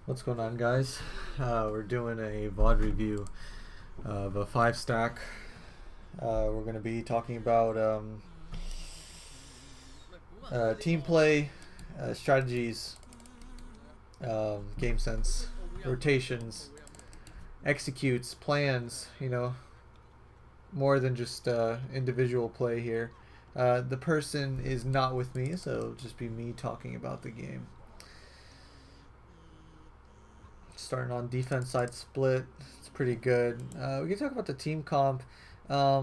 What's going on, guys? We're doing a VOD review of a 5-stack. We're going to be talking about team play, strategies, game sense, rotations, executes, plans, more than just individual play here. The person is not with me, so it'll just be me talking about the game. Starting on defense side split, it's pretty good. We can talk about the team comp. I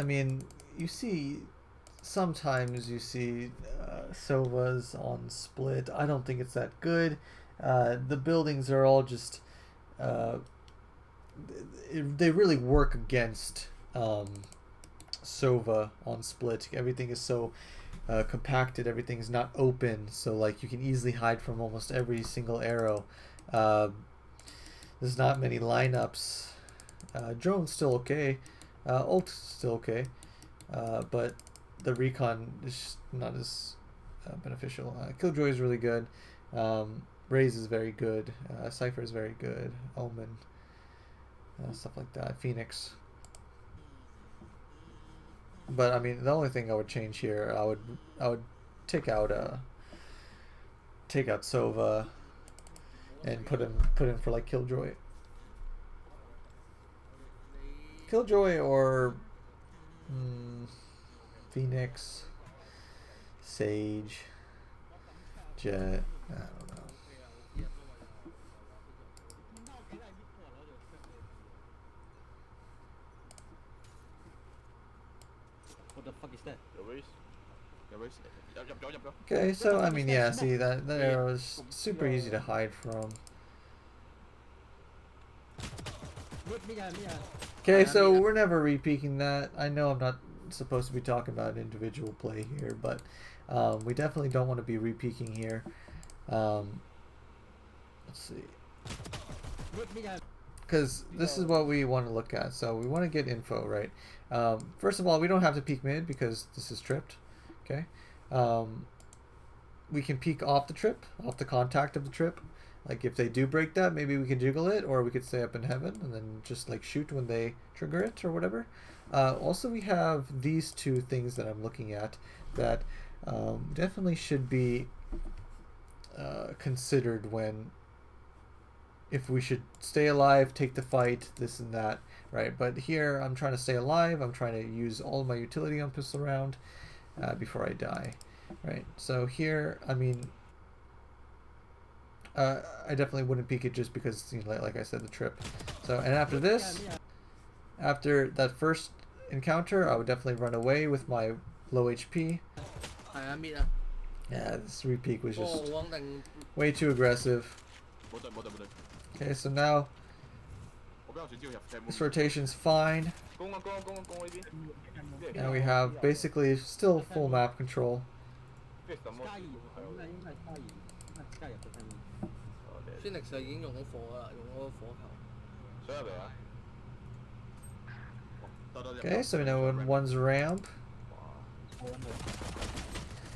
mean, sometimes you see Sovas on split. I don't think it's that good. The buildings are all just they really work against Sova on split. Everything is so compacted, everything is not open, so like you can easily hide from almost every single arrow. There's not many lineups. Drone's still okay, ult still okay, but the recon is just not as beneficial. Killjoy is really good. Raze is very good. Cypher is very good. Omen, stuff like that. Phoenix. But I mean, the only thing I would change here, I would take out Sova and put in for like Killjoy or Phoenix, Sage, Jet. I don't know. What the fuck is that? Okay, so I mean, yeah, see that arrow is super easy to hide from. Okay, so we're never repeaking that. I know I'm not supposed to be talking about individual play here, but we definitely don't want to be repeaking here. Let's see. Because this is what we want to look at. So we want to get info, right? First of all, we don't have to peek mid because this is tripped. Okay. We can peek off the trip, off the contact of the trip. Like if they do break that, maybe we can jiggle it, or we could stay up in heaven and then just like shoot when they trigger it or whatever. Also, we have these two things that I'm looking at that definitely should be considered when, if we should stay alive, take the fight, this and that, right? But here I'm trying to stay alive. I'm trying to use all of my utility on pistol round before I die, right? So here, I mean, I definitely wouldn't peek it just because, like I said, the trip. So, and after this, after that first encounter, I would definitely run away with my low HP. Yeah, this re-peek was just way too aggressive. Okay, so now this rotation's fine. Now we have basically still full map control. Okay, so we know when one's ramp.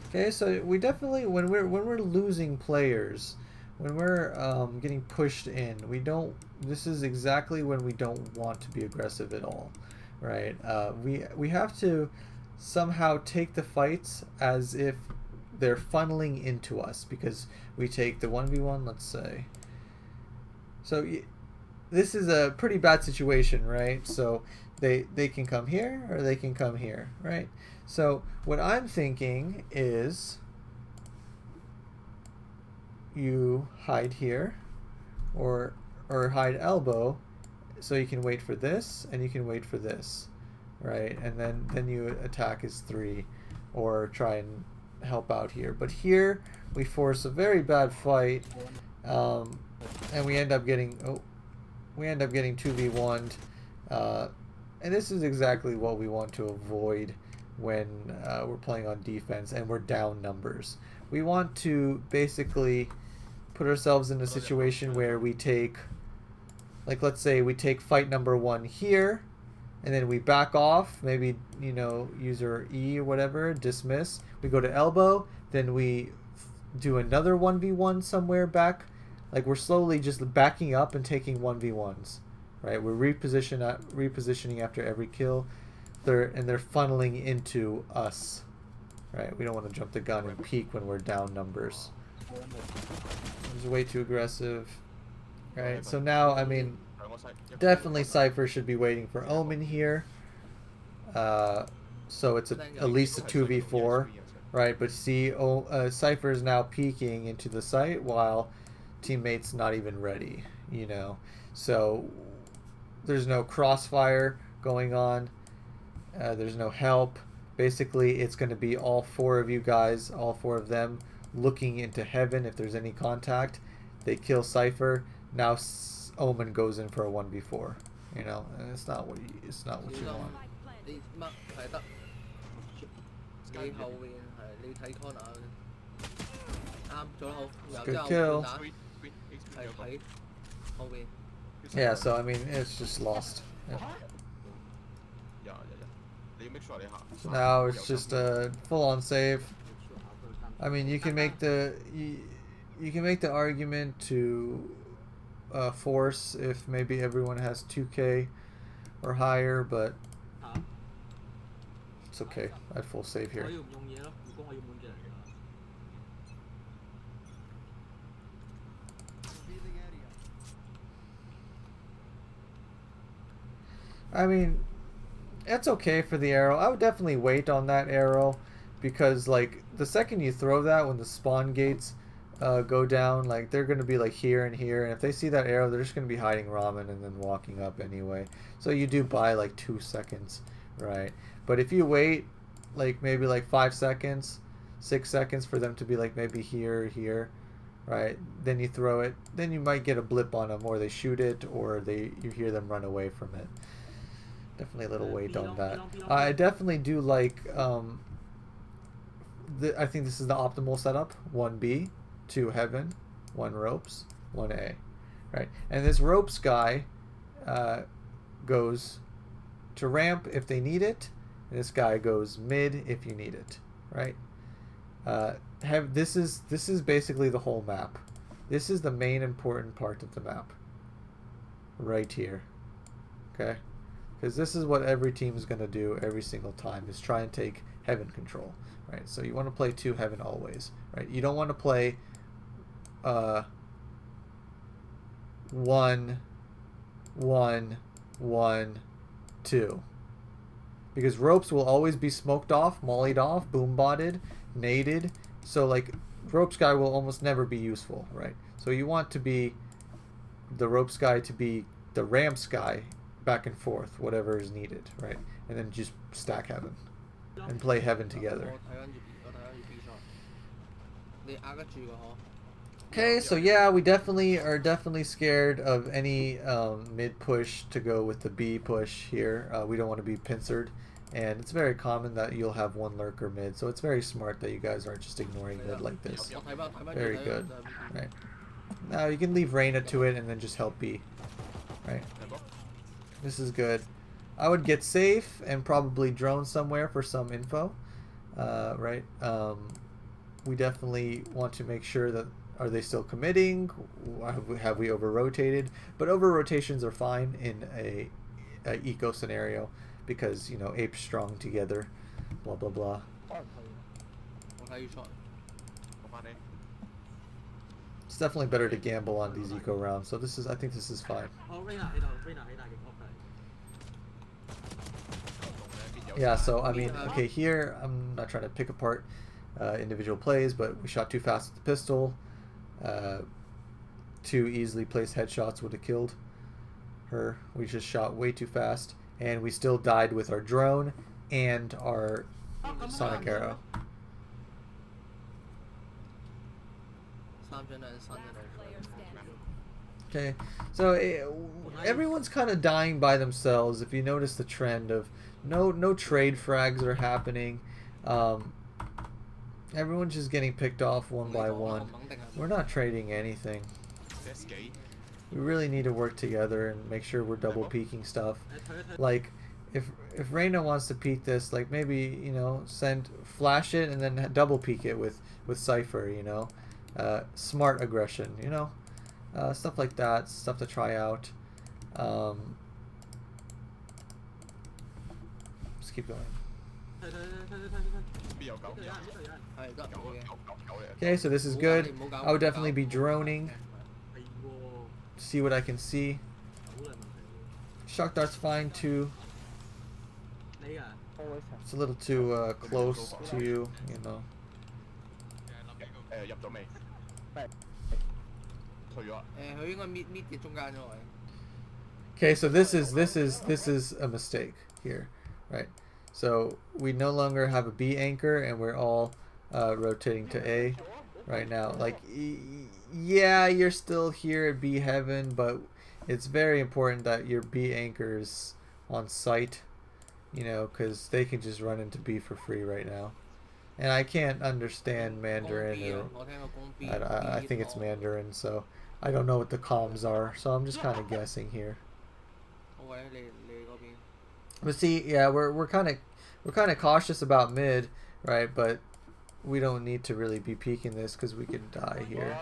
Okay, so we definitely, when we're losing players, when we're getting pushed in, this is exactly when we don't want to be aggressive at all, right? We have to somehow take the fights as if they're funneling into us, because we take the 1v1, let's say. So this is a pretty bad situation, right? So they can come here or they can come here, right? So what I'm thinking is you hide here or hide elbow, so you can wait for this and you can wait for this, right? And then you attack as 3 or try and help out here. But here we force a very bad fight, and we end up getting 2v1'd, and this is exactly what we want to avoid when we're playing on defense and we're down numbers. We want to basically put ourselves in a situation where we take, like, let's say we take fight number 1 here, and then we back off, maybe, use our E or whatever, dismiss. We go to elbow, then we do another 1v1 somewhere back. Like we're slowly just backing up and taking 1v1s, right? We're repositioning after every kill. They're funneling into us, right? We don't want to jump the gun and peek when we're down numbers. It's way too aggressive, right? So now, I mean, definitely Cypher should be waiting for Omen here. So it's at least a 2v4, right? But see, Cypher is now peeking into the site while teammates not even ready, you know. So there's no crossfire going on. There's no help. Basically, it's going to be all four of you guys, all four of them, looking into heaven if there's any contact. They kill Cypher. Now Omen goes in for a 1v4. You know, and it's not what you want. 你後面係你睇 corner 啱做得好，然後 Good 之後 kill. 打係喺後邊。Yeah, so I mean, it's just lost. Yeah. So now it's just a full-on save. I mean, you can make the argument to force if maybe everyone has 2K or higher, but it's okay. I'd full save here. I mean, it's okay for the arrow. I would definitely wait on that arrow because, like, the second you throw that, when the spawn gates go down, like, they're going to be, like, here and here. And if they see that arrow, they're just going to be hiding ramen and then walking up anyway. So you do buy, like, 2 seconds, right? But if you wait, like, maybe, like, 5 seconds, 6 seconds for them to be, like, maybe here or here, right? Then you throw it. Then you might get a blip on them, or they shoot it, or you hear them run away from it. Definitely a little weight on that. I definitely do like, I think this is the optimal setup. 1B, 2 Heaven, 1 Ropes, 1A. Right? And this Ropes guy goes to ramp if they need it. And this guy goes mid if you need it. Right? This is basically the whole map. This is the main important part of the map. Right here. Okay? Because this is what every team is going to do every single time, is try and take Heaven control, right? So you want to play 2 Heaven always, right? You don't want to play 1, 1, 1, 2. Because Ropes will always be smoked off, mollied off, boom botted, naded. So, like, Ropes guy will almost never be useful, right? So you want to be the Ropes guy to be the Ramps guy, back and forth, whatever is needed, right? And then just stack Heaven and play Heaven together. Okay, so yeah, we are scared of any mid push to go with the B push here. We don't want to be pincered, and it's very common that you'll have 1 lurker mid, so it's very smart that you guys aren't just ignoring mid like this. Very good, right? Now you can leave Reyna to it and then just help B, right? This is good. I would get safe and probably drone somewhere for some info, right? We definitely want to make sure that, are they still committing? Have we over-rotated? But over-rotations are fine in a eco scenario because, you know, apes strong together, blah, blah, blah. It's definitely better to gamble on these eco rounds, so I think this is fine. Yeah, so I mean, okay, here I'm not trying to pick apart individual plays, but we shot too fast with the pistol. 2 easily placed headshots would have killed her. We just shot way too fast, and we still died with our drone and our sonic arrow. Okay, so everyone's kind of dying by themselves. If you notice the trend of no trade frags are happening, everyone's just getting picked off one by one. We're not trading anything. We really need to work together and make sure we're double peeking stuff. Like, if Reyna wants to peek this, like maybe, you know, flash it and then double peek it with Cypher, you know. smart aggression, you know, stuff like that, stuff to try out. Let's keep going. 邊有狗？係得嘅。 Okay, so this is good. I would definitely be droning. See what I can see. Shock dart's fine too. It's a little too close to you, you know. 入咗未？退咗。佢應該搣嘅中間咗位。 Okay, so this is a mistake here, right? So we no longer have a B anchor, and we're all rotating to A right now. Like, yeah, you're still here at B heaven, but it's very important that your B anchor's on site, you know, because they can just run into B for free right now. And I can't understand Mandarin, or I think it's Mandarin, so I don't know what the comms are, so I'm just kind of guessing here. But see, yeah, we're kind of cautious about mid, right? But we don't need to really be peeking this because we could die here.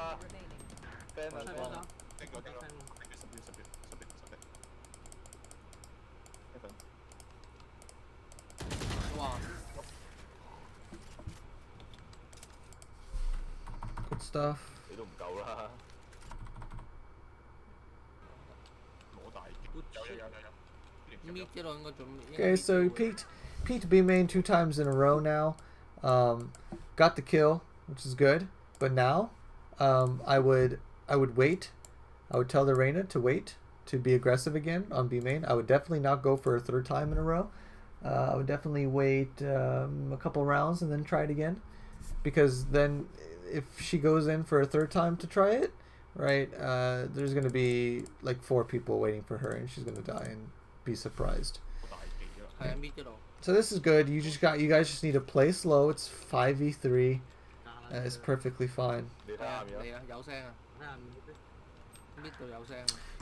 Good stuff. Okay, so you peeked B main 2 times in a row now. Got the kill, which is good. But now, I would wait. I would tell the Reyna to wait to be aggressive again on B main. I would definitely not go for a 3rd time in a row. I would definitely wait a couple rounds and then try it again, because then if she goes in for a 3rd time to try it, right, there's gonna be like 4 people waiting for her, and she's gonna die and be surprised. Yeah. So this is good. You guys just need to play slow. It's 5v3. It's perfectly fine.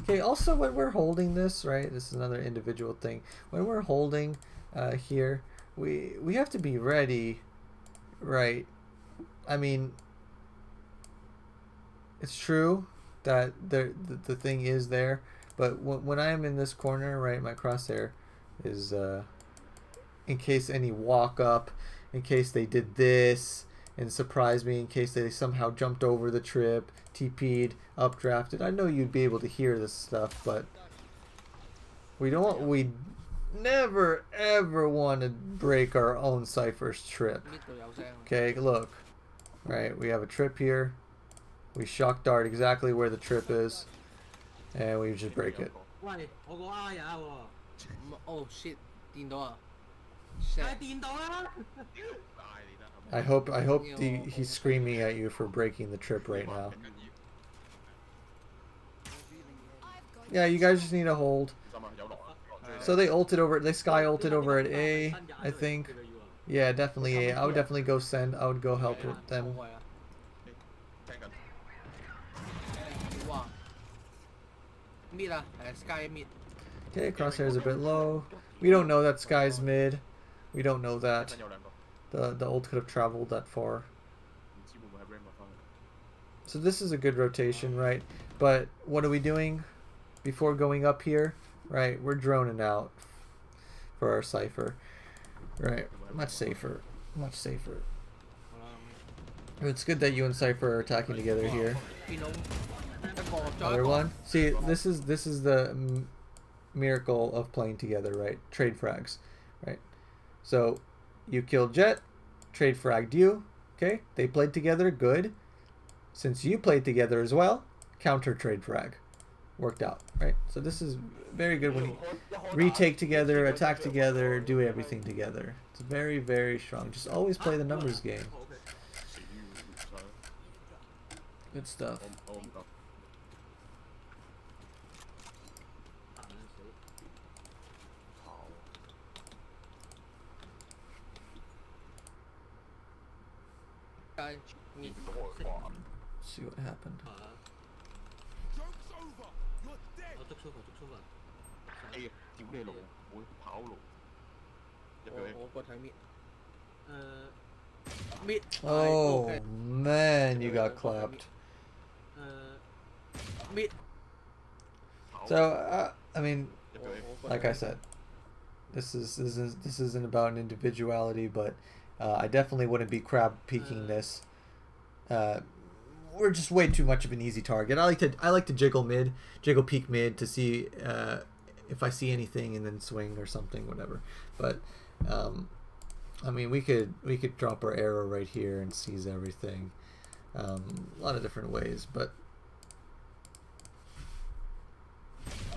Okay, also when we're holding this, right, this is another individual thing. When we're holding here, we have to be ready, right? I mean, it's true that the thing is there, but when I am in this corner, right, my crosshair is in case any walk up, in case they did this and surprised me, in case they somehow jumped over the trip, TP'd, updrafted. I know you'd be able to hear this stuff, but we never ever want to break our own Cypher's trip. Okay, look, right, we have a trip here. We shock dart exactly where the trip is, and we just break it. Oh shit! 電到啊！ I hope he's screaming at you for breaking the trip right now. Yeah, you guys just need to hold. So they ulted over. They sky ulted over at A, I think. Yeah, definitely A. I would definitely go send. I would go help with them. Okay, crosshair's a bit low. We don't know that Sky's mid. We don't know that. The ult could have traveled that far. So this is a good rotation, right? But what are we doing before going up here? Right, we're droning out for our Cypher. Right, much safer. Much safer. It's good that you and Cypher are attacking together here. Another one. See, this is the miracle of playing together, right? Trade frags, right? So you killed Jet, trade fragged you. Okay, they played together, good. Since you played together as well, counter trade frag. Worked out, right? So this is very good when you retake together, attack together, do everything together. It's very, very strong. Just always play the numbers game. Good stuff. See what happened. Mid. Oh Okay. man, you got clapped. Mid. So I mean, like I Okay. said, this isn't about an individuality, but I definitely wouldn't be crab peeking this. We're just way too much of an easy target. I like to jiggle peek mid to see if I see anything and then swing or something, whatever. But I mean, we could drop our arrow right here and seize everything. A lot of different ways, but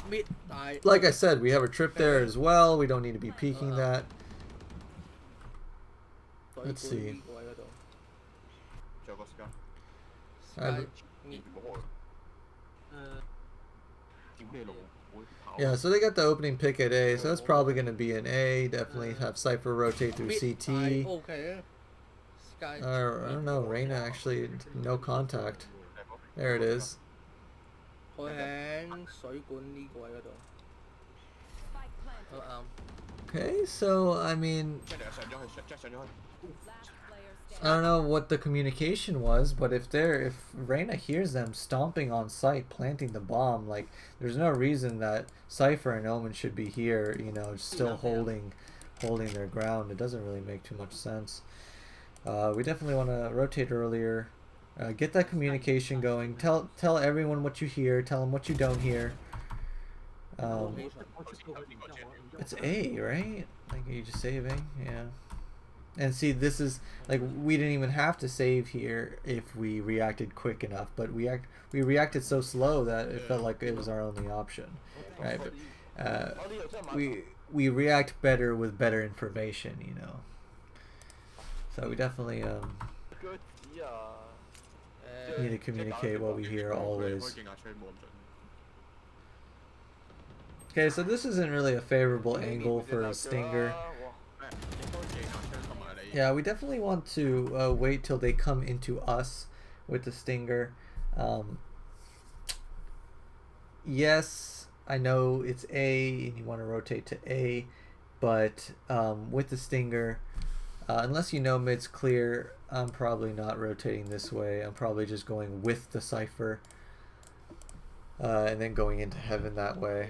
Mid. like I said, we have a trip there as well. We don't need to be peeking that. Let's see. Yeah, so they got the opening pick at A, so that's probably going to be an A. Definitely have Cypher rotate through CT. Okay. I don't know, Reyna actually, no contact. There it is. Okay, so I mean, I don't know what the communication was, but if Reyna hears them stomping on site, planting the bomb, like there's no reason that Cypher and Omen should be here, you know, still holding their ground. It doesn't really make too much sense. We definitely want to rotate earlier, get that communication going. Tell everyone what you hear. Tell them what you don't hear. It's A, right? Like you just saving, yeah. And see, this is like we didn't even have to save here if we reacted quick enough, but we reacted so slow that it felt like it was our only option, right? But we react better with better information, you know. So we definitely need to communicate what we hear always. Okay, so this isn't really a favorable angle for a stinger. Yeah, we definitely want to wait till they come into us with the stinger. Yes, I know it's A and you want to rotate to A, but with the stinger, unless you know mid's clear, I'm probably not rotating this way. I'm probably just going with the Cypher. And then going into heaven that way.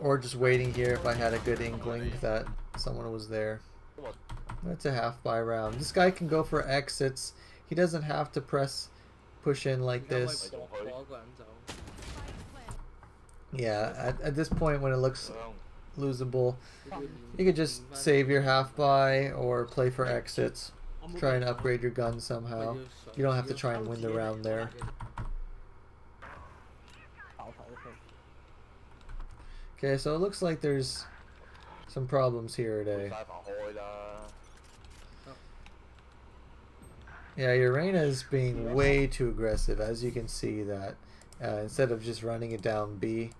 Or just waiting here if I had a good inkling that someone was there. That's a half buy round. This guy can go for exits. He doesn't have to push in like this. Yeah, at this point when it looks losable, you could just save your half buy or play for exits. Try and upgrade your gun somehow. You don't have to try and win the round there. Okay, so it looks like there's some problems here today. Yeah, Urena is being way too aggressive, as you can see that instead of just running it down B,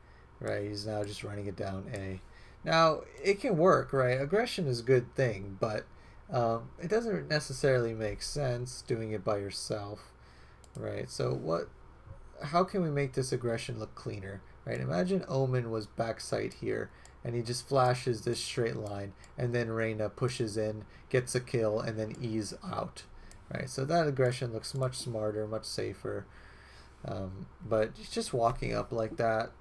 right, he's now just running it down A. Now, it can work, right? Aggression is a good thing, but it doesn't necessarily make sense doing it by yourself, right? So how can we make this aggression look cleaner? Right, imagine Omen was backside here, and he just flashes this straight line, and then Reyna pushes in, gets a kill, and then E's out. Right, so that aggression looks much smarter, much safer. But just walking up like that,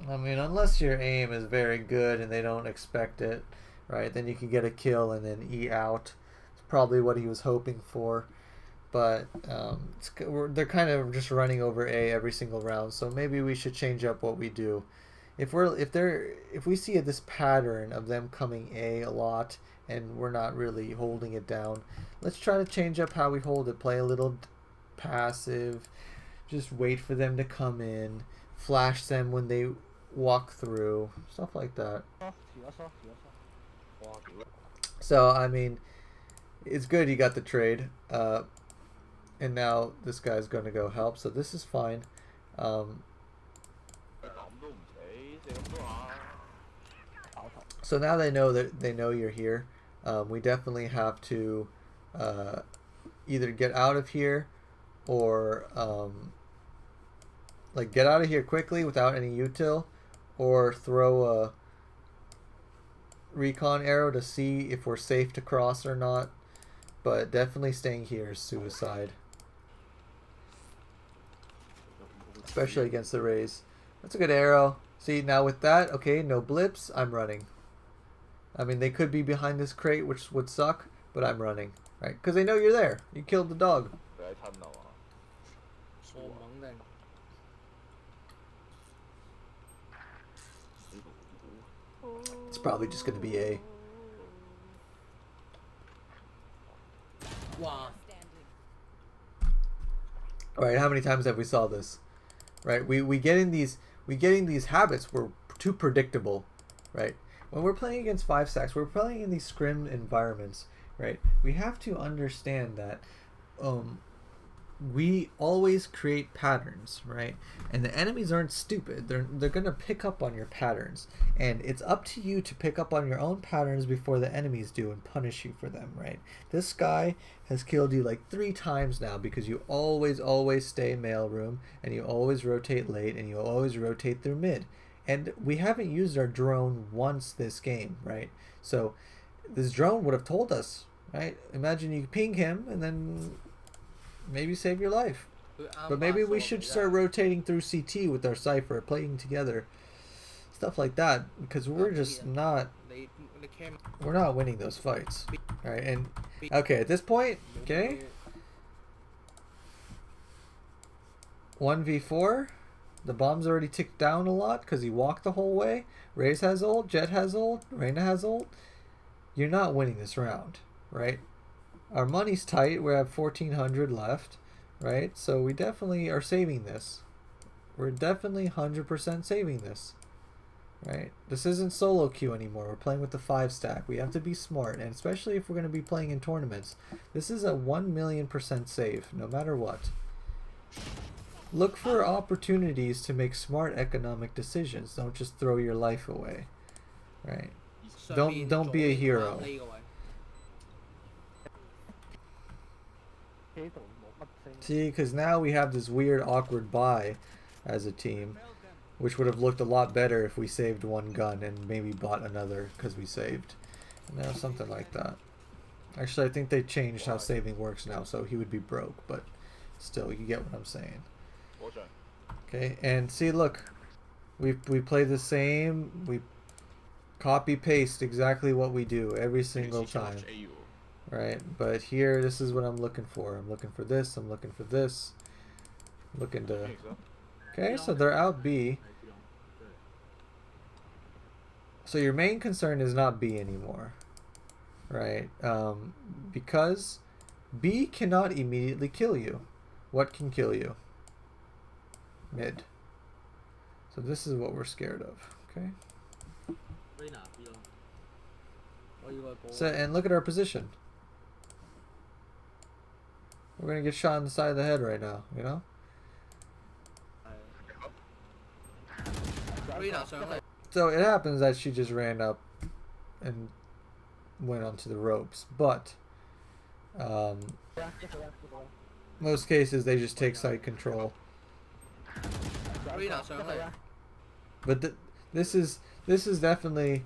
I mean, unless your aim is very good and they don't expect it, right, then you can get a kill and then E out. It's probably what he was hoping for. But they're kind of just running over A every single round, so maybe we should change up what we do. If we see this pattern of them coming A a lot and we're not really holding it down, let's try to change up how we hold it. Play a little passive, just wait for them to come in, flash them when they walk through, stuff like that. So I mean, it's good you got the trade. And now this guy's going to go help, so this is fine. So now they know you're here. We definitely have to either get out of here or like get out of here quickly without any util, or throw a recon arrow to see if we're safe to cross or not. but definitely staying here is suicide. Especially against the Rays. That's a good arrow. See, now with that, okay, no blips, I'm running. I mean, they could be behind this crate, which would suck, but I'm running. Right? Because they know you're there. You killed the dog. It's probably just going to be A. Wow. Alright, how many times have we saw this? Right? We get in these habits. We're too predictable. Right? When we're playing against 5 stacks, we're playing in these scrim environments, right? We have to understand that we always create patterns, right? And the enemies aren't stupid. They're gonna pick up on your patterns, and it's up to you to pick up on your own patterns before the enemies do and punish you for them, right? This guy has killed you like 3 times now because you always stay mailroom, and you always rotate late, and you always rotate through mid. And we haven't used our drone once this game, right? So this drone would have told us, right? Imagine you ping him and then maybe save your life. But maybe we should start rotating through CT with our Cypher, playing together. Stuff like that, because we're just not... We're not winning those fights. Alright, and... Okay, at this point, okay? 1v4. The bomb's already ticked down a lot because he walked the whole way. Raze has ult, Jet has ult, Reyna has ult. You're not winning this round, right? Our money's tight. We have 1,400 left, right? So we definitely are saving this. We're definitely 100% saving this, right? This isn't solo queue anymore. We're playing with the 5 stack. We have to be smart, and especially if we're going to be playing in tournaments. This is a 1,000,000% save, no matter what. Look for opportunities to make smart economic decisions. Don't just throw your life away, right? Don't be a hero. See, because now we have this weird awkward buy as a team, which would have looked a lot better if we saved 1 gun and maybe bought another because we saved. You know, something like that. Actually, I think they changed how saving works now, so he would be broke, but still, you get what I'm saying. Okay, and see, look, we play the same, we copy paste exactly what we do every single time, right? But here, this is what I'm looking for. I'm looking for this. I'm looking for this. I'm looking to. Okay, so they're out B. So your main concern is not B anymore, right? Because B cannot immediately kill you. What can kill you? Mid. So this is what we're scared of. Okay. So, and look at our position. We're gonna get shot in the side of the head right now, you know? So it happens that she just ran up and went onto the ropes, but most cases they just take site control. But this is definitely,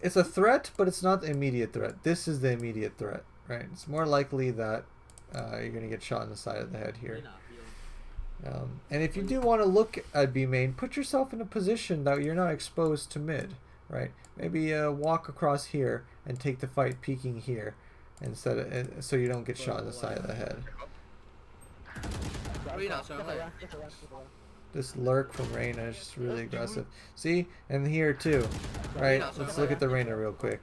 it's a threat, but it's not the immediate threat. This is the immediate threat, right? It's more likely that you're gonna get shot in the side of the head here. And if you do want to look at B main, put yourself in a position that you're not exposed to mid, right? Maybe walk across here and take the fight peeking here, instead of, so you don't get shot in the side of the head. This lurk from Reyna is just really aggressive. See? And here too. Right? Let's look at the Reyna real quick.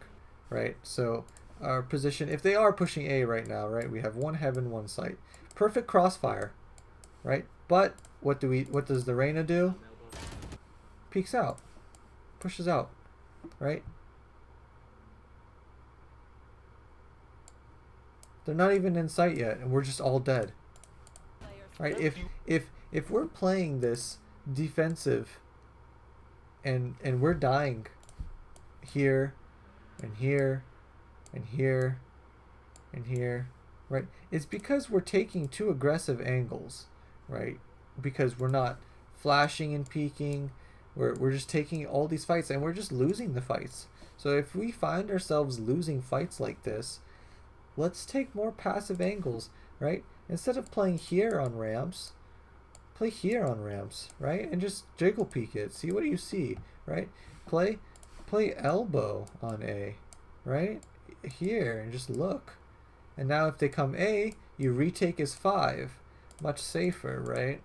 Right? So our position, if they are pushing A right now, right? We have 1 heaven, 1 sight. Perfect crossfire. Right? But what does the Reyna do? Peeks out. Pushes out. Right? They're not even in sight yet, and we're just all dead. Right? If we're playing this defensive and we're dying here and here and here and here, right? It's because we're taking too aggressive angles, right? Because we're not flashing and peeking. We're just taking all these fights and we're just losing the fights. So if we find ourselves losing fights like this, let's take more passive angles, right? Instead of playing here on ramps, play here on ramps, right? And just jiggle peek it. See, what do you see, right? Play elbow on A, right? Here, and just look. And now if they come A, you retake as 5. Much safer, right?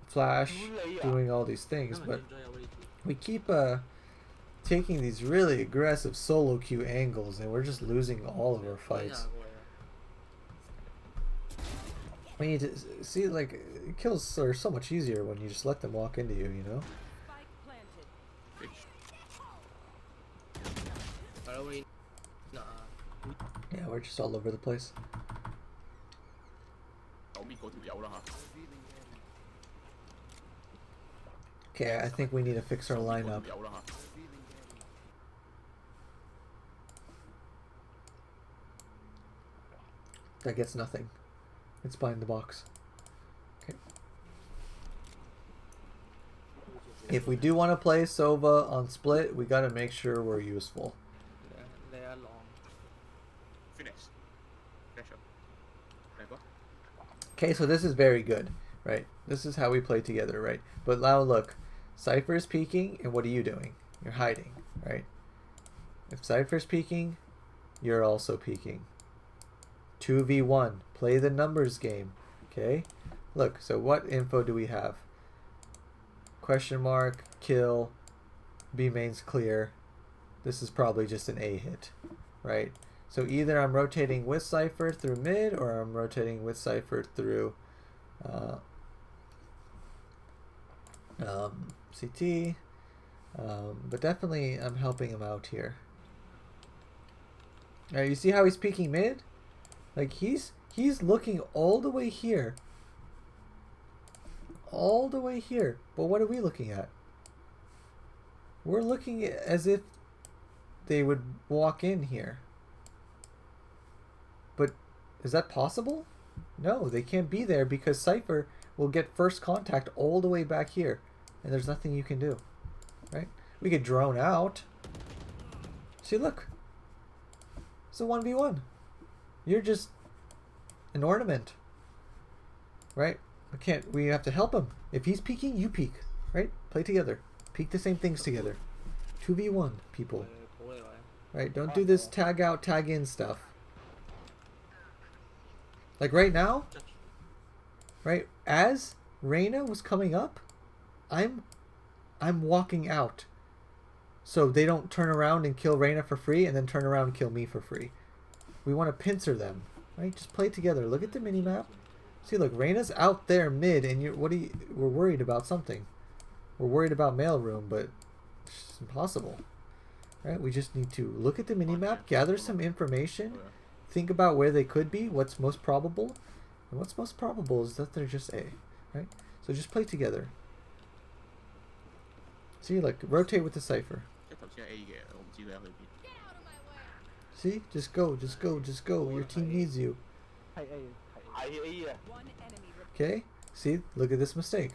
Flash, doing all these things, but we keep taking these really aggressive solo queue angles, and we're just losing all of our fights. We need to see, like, kills are so much easier when you just let them walk into you, you know? Yeah, we're just all over the place. Okay, I think we need to fix our lineup. That gets nothing. It's behind the box. Okay. If we do want to play Sova on split, we gotta make sure we're useful. They are long. Okay, so this is very good, right? This is how we play together, right? But now look, Cypher's peeking, and what are you doing? You're hiding, right? If Cypher's peeking, you're also peeking. 2v1, play the numbers game, okay? Look, so what info do we have? Question mark, kill, B main's clear. This is probably just an A hit, right? So either I'm rotating with Cypher through mid, or I'm rotating with Cypher through CT. But definitely I'm helping him out here. Alright, you see how he's peeking mid? Like he's looking all the way here. All the way here. But what are we looking at? We're looking as if they would walk in here. But is that possible? No, they can't be there because Cypher will get first contact all the way back here. And there's nothing you can do. Right? We could drone out. See, look. It's a 1v1. You're just an ornament. Right? We have to help him. If he's peeking, you peek. Right? Play together. Peek the same things together. 2v1, people. Right? Don't do this tag out, tag in stuff. Like right now, right? As Reyna was coming up, I'm walking out. So they don't turn around and kill Reyna for free and then turn around and kill me for free. We want to pincer them. Right? Just play together. Look at the minimap. See, look, Reyna's out there mid, and we're worried about something. We're worried about mailroom, but it's impossible. Right? We just need to look at the minimap, gather some information, think about where they could be, what's most probable, and what's most probable is that they're just A. Right? So just play together. See, like, rotate with the Cypher. See? Just go, just go, just go. Your team needs you. Okay? See? Look at this mistake.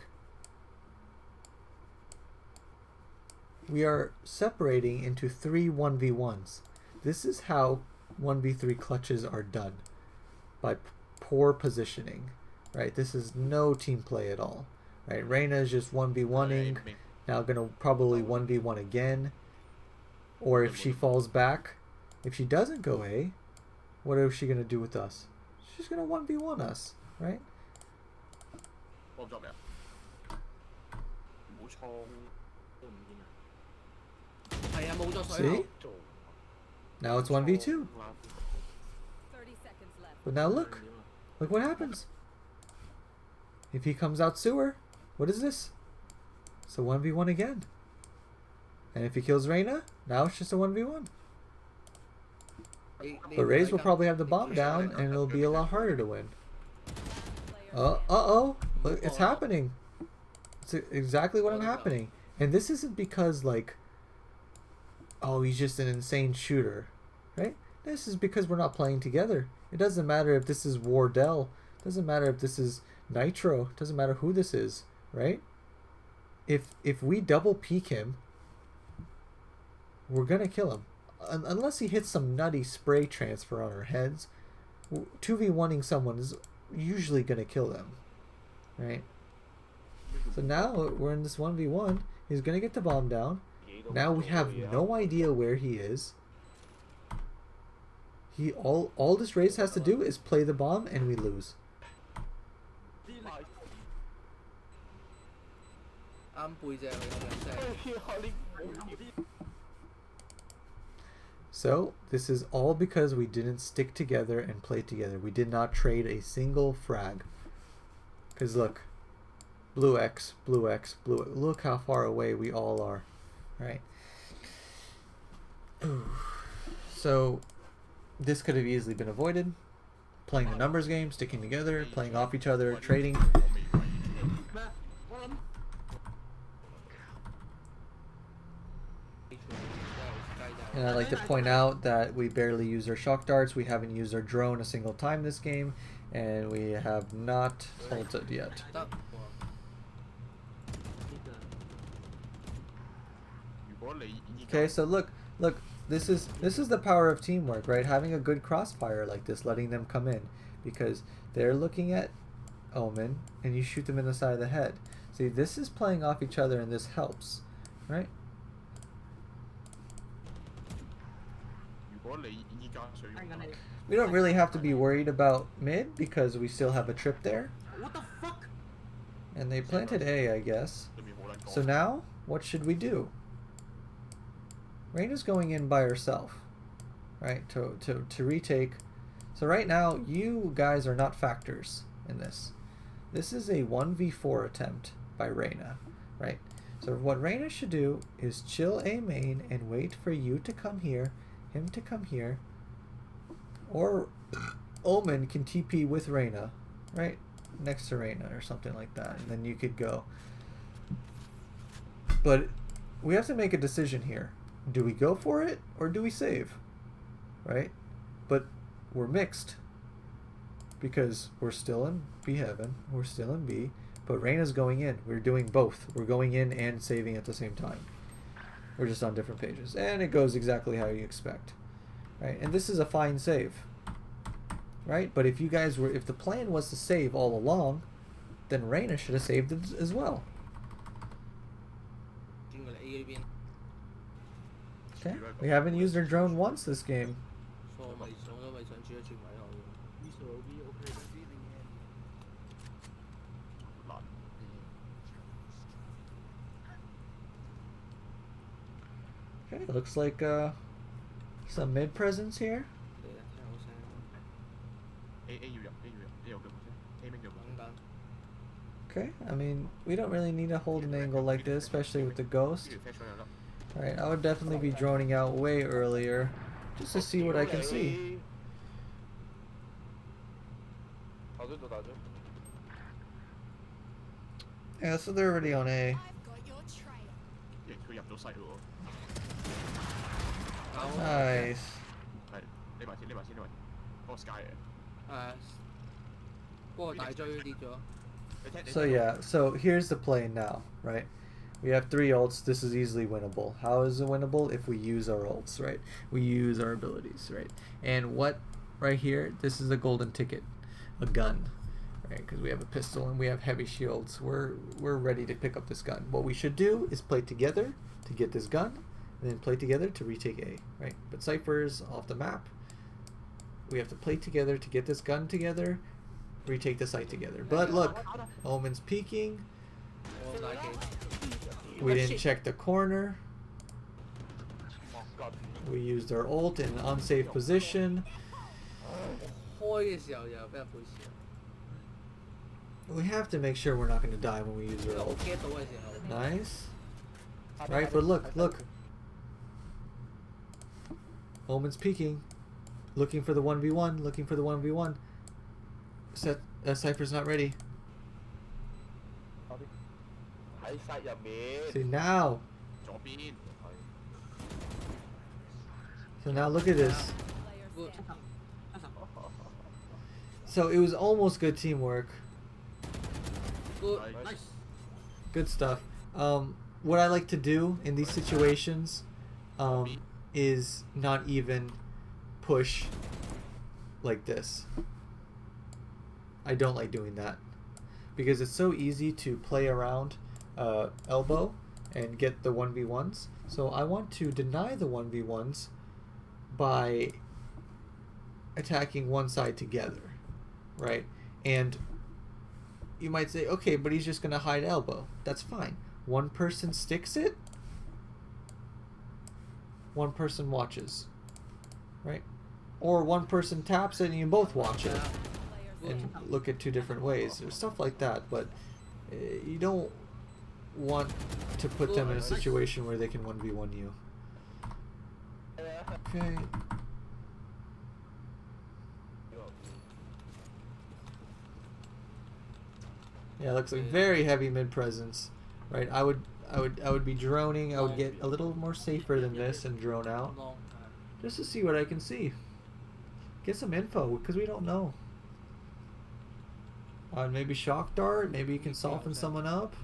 We are separating into 3 1v1s. This is how 1v3 clutches are done. By poor positioning. Right? This is no team play at all. Right? Reyna is just 1v1ing. Now gonna probably 1v1 again. Or if she falls back, if she doesn't go A, what is she gonna do with us? She's gonna 1v1 us, right? See? Now it's 1v2. But now look. Look what happens. If he comes out sewer, what is this? It's a 1v1 again. And if he kills Reyna, now it's just a 1v1. But Raze will probably have the bomb down, and it'll be a lot harder to win. Uh-oh. Look, it's happening. It's exactly what I'm happening. And this isn't because, like, oh, he's just an insane shooter. Right? This is because we're not playing together. It doesn't matter if this is Wardell. It doesn't matter if this is Nitro. It doesn't matter who this is. Right? If we double peek him, we're gonna kill him. Unless he hits some nutty spray transfer on our heads, 2v1ing someone is usually going to kill them, right? So now we're in this 1v1. He's going to get the bomb down. Now we have no idea where he is. All this race has to do is play the bomb and we lose. So this is all because we didn't stick together and play together. We did not trade a single frag. Because look, blue X, blue X, blue X. Look how far away we all are, right? So this could have easily been avoided. Playing the numbers game, sticking together, playing off each other, trading. And I'd like to point out that we barely use our shock darts. We haven't used our drone a single time this game, and we have not ulted yet. Okay, so look, this is the power of teamwork, right? Having a good crossfire like this, letting them come in, because they're looking at Omen, and you shoot them in the side of the head. See, this is playing off each other, and this helps, right? We don't really have to be worried about mid because we still have a trip there. What the fuck? And they planted A, I guess. So now, what should we do? Reyna's going in by herself, right? To retake. So right now, you guys are not factors in this. This is a 1v4 attempt by Reyna, right? So what Reyna should do is chill A main and wait for you to come here, him to come here, or Omen can TP with Reyna, right? Next to Reyna or something like that, and then you could go. But we have to make a decision here. Do we go for it or do we save? Right? But we're mixed because we're still in B heaven, we're still in B, but Reyna's going in. We're doing both. We're going in and saving at the same time. We're just on different pages. And it goes exactly how you expect. Right? And this is a fine save. Right? But if you guys were, if the plan was to save all along, then Reyna should have saved it as well. Okay. We haven't used our drone once this game. Okay, looks like some mid presence here. Okay, I mean, we don't really need to hold an angle like this, especially with the ghost. Alright, I would definitely be droning out way earlier, just to see what I can see. Yeah, so they're already on A. Nice. So yeah, so here's the play now, right? We have 3 ults. This is easily winnable. How is it winnable? If we use our ults, right? We use our abilities, right? And what right here? This is a golden ticket, a gun, right? Because we have a pistol and we have heavy shields. We're ready to pick up this gun. What we should do is play together to get this gun, and then play together to retake A, right? But Cypher's off the map. We have to play together to get this gun together, retake the site together. But look, Omen's peeking. We didn't check the corner. We used our ult in an unsafe position. We have to make sure we're not going to die when we use our ult. Nice. Right, but look. Omen's peeking. Looking for the 1v1. Cypher's not ready. See now. So now look at this. So it was almost good teamwork. Good stuff. What I like to do in these situations is not even push like this. I don't like doing that because it's so easy to play around elbow and get the 1v1s. So I want to deny the 1v1s by attacking one side together, right? And you might say, okay, but he's just going to hide elbow. That's fine. One person sticks it, one person watches, right? Or one person taps it and you both watch it and look at two different ways. There's stuff like that, but you don't want to put them in a situation where they can 1v1 you. Okay. Yeah, it looks like very heavy mid presence, right? I would be droning. I would get a little more safer than this and drone out, just to see what I can see. Get some info because we don't know. Maybe shock dart. Maybe you can soften someone up.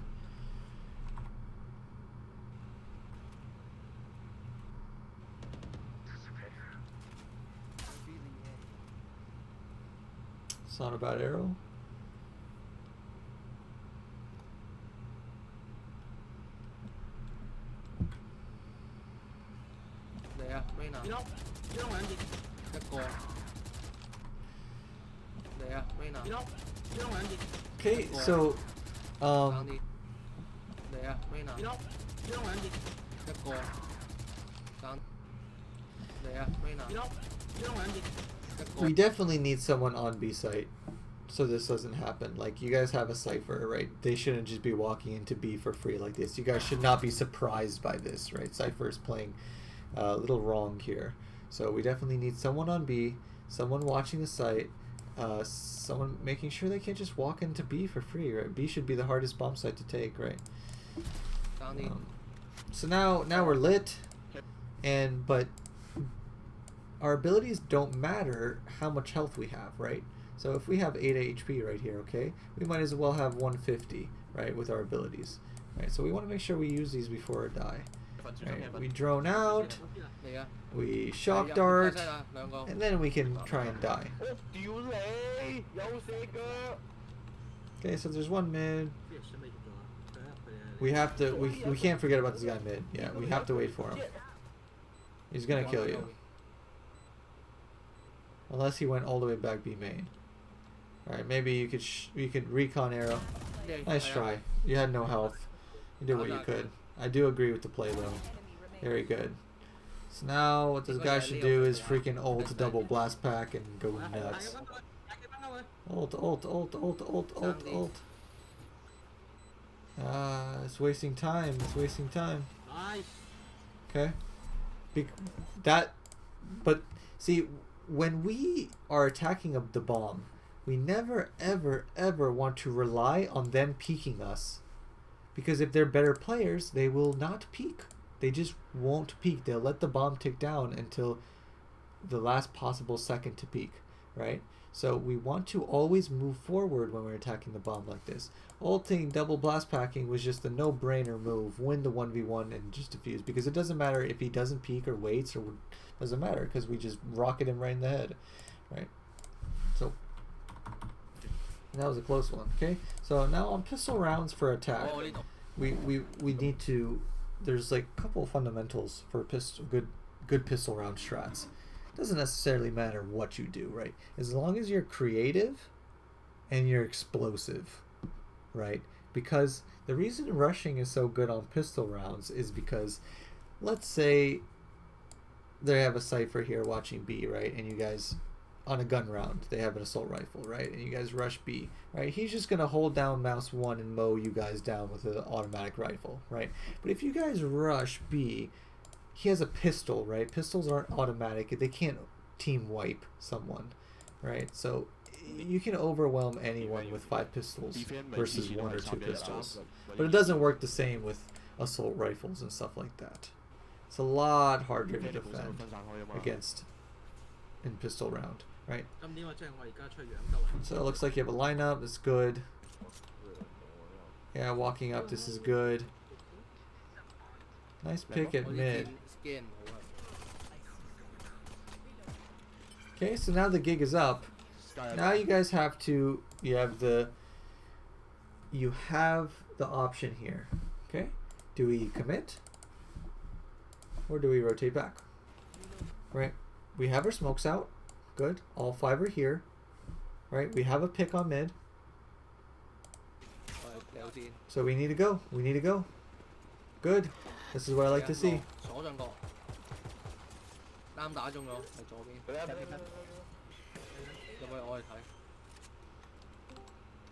It's not a bad arrow. Okay, so we definitely need someone on B site so this doesn't happen. Like, you guys have a cipher, right? They shouldn't just be walking into B for free like this. You guys should not be surprised by this, right? Cipher is playing a little wrong here. So we definitely need someone on B, someone watching the site, someone making sure they can't just walk into B for free, right? B should be the hardest bomb site to take, right? So now we're lit, but our abilities don't matter how much health we have, right? So if we have 8 HP right here, okay, we might as well have 150, right, with our abilities, right? So we want to make sure we use these before I die. Right, we drone out, we shock dart, and then we can try and die. Okay, so there's one mid. We have to, we can't forget about this guy mid. Yeah, we have to wait for him. He's gonna kill you. Unless he went all the way back B main. Alright, maybe you could recon arrow. Nice try. You had no health. You did what you could. I do agree with the play though. Very good. So now what this guy should do is freaking ult double blast pack and go nuts. Ult. It's wasting time. It's wasting time. Okay. But see, when we are attacking the bomb, we never ever want to rely on them peeking us. Because if they're better players, they will not peek. They just won't peek. They'll let the bomb tick down until the last possible second to peek, right? So we want to always move forward when we're attacking the bomb like this. Ulting, double blast packing was just a no-brainer move. Win the 1v1 and just defuse. Because it doesn't matter if he doesn't peek or waits, or doesn't matter because we just rocket him right in the head, right? So that was a close one. Okay, so now on pistol rounds for attack, we need to. There's like a couple of fundamentals for good pistol round strats. Doesn't necessarily matter what you do, right? As long as you're creative and you're explosive, right? Because the reason rushing is so good on pistol rounds is because, let's say they have a cipher here watching B, right? And you guys, on a gun round, they have an assault rifle, right? And you guys rush B, right? He's just going to hold down mouse 1 and mow you guys down with an automatic rifle, right? But if you guys rush B, he has a pistol, right? Pistols aren't automatic. They can't team wipe someone, right? So you can overwhelm anyone with 5 pistols versus 1 or 2 pistols. But it doesn't work the same with assault rifles and stuff like that. It's a lot harder to defend against in pistol round, right? So it looks like you have a lineup. It's good. Yeah, walking up, this is good. Nice pick at mid. Okay, Okay, so now the gig is up. Now you guys have to, you have the option here. Okay, do we commit or do we rotate back? Right, we have our smokes out. Good, all 5 are here. Right, we have a pick on mid. So we need to go. We need to go. Good. This is what I like to see. 鎖上角，啱打中咗，係左邊。有冇我哋睇？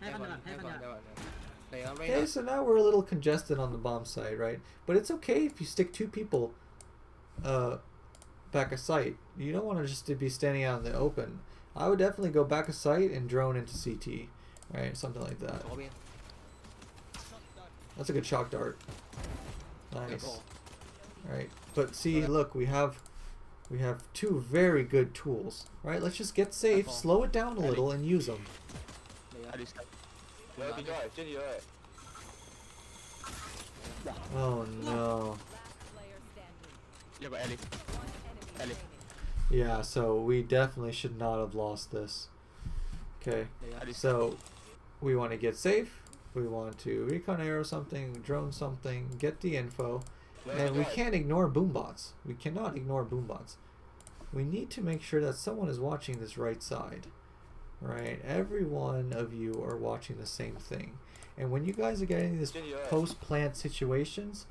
一個人。嚟啊 Okay, so now we're a little congested on the bomb side, right? But it's okay if you stick 2 people back a site. You don't want to just to be standing out in the open. I would definitely go back a site and drone into CT, right? Something like that. 左邊。 That's a good shock dart. Nice. Right, but see, look, we have 2 very good tools, right? Let's just get safe, slow it down a little, and use them. Oh no. Yeah, so we definitely should not have lost this. Okay, so we want to get safe. We want to recon arrow something, drone something, get the info. And we can't ignore boombots. We cannot ignore boombots. We need to make sure that someone is watching this right side. Right? Every one of you are watching the same thing. And when you guys are getting these post-plant situations,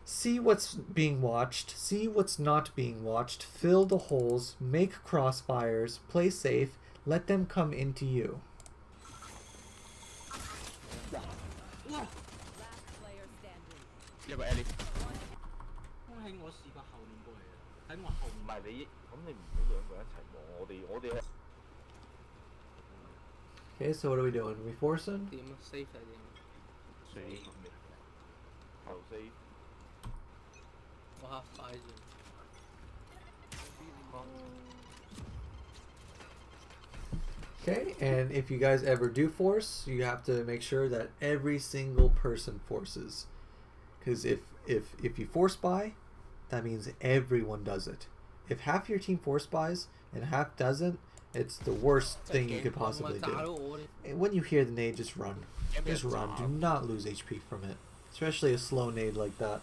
see what's being watched, see what's not being watched, fill the holes, make crossfires, play safe, let them come into you. Okay, so what are we doing? Are we forcing? 點 safe 係點？後 safe。我嚇快住。 Okay, and if you guys ever do force, you have to make sure that every single person forces. Because if you force buy, that means everyone does it. If half your team force buys and half doesn't, it's the worst thing you could possibly do. And when you hear the nade, just run. Just run. Do not lose HP from it. Especially a slow nade like that.